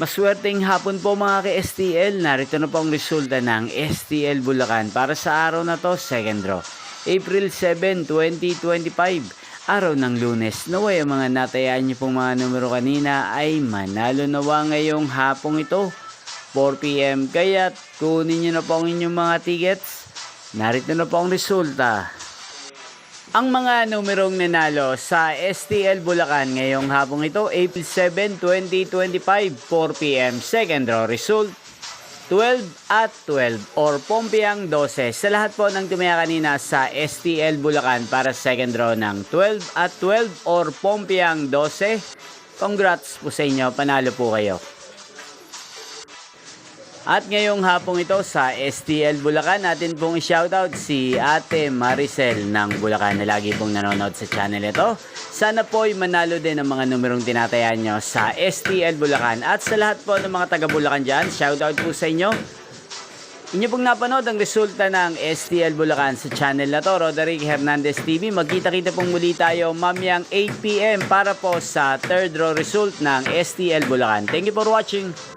Maswerteng hapon po mga ka-STL. Narito na po ang resulta ng STL Bulacan para sa araw na to, second draw. April 7, 2025, araw ng Lunes. Naway ang mga natayaan niyo pong mga numero kanina ay manalo nawa ngayong hapong ito, 4 PM. Kaya kunin niyo na po ang inyong mga tickets. Narito na po ang resulta. Ang mga numerong nanalo sa STL Bulacan ngayong hapong ito, April 7, 2025, 4 PM. Second draw result, 12 at 12 or Pompiang 12. Sa lahat po ng tumaya kanina sa STL Bulacan para second draw ng 12 at 12 or Pompiang 12, congrats po sa inyo, panalo po kayo. At ngayong hapong ito sa STL Bulacan, natin pong i-shoutout si Ate Maricel ng Bulacan na lagi pong nanonood sa channel ito. Sana po ay manalo din ang mga numerong tinatayan nyo sa STL Bulacan. At sa lahat po ng mga taga Bulacan dyan, shoutout po sa inyo. Inyo pong napanood ang resulta ng STL Bulacan sa channel na to, Roderick Hernandez TV. Magkita-kita pong muli tayo mamayang 8 PM para po sa third draw result ng STL Bulacan. Thank you for watching.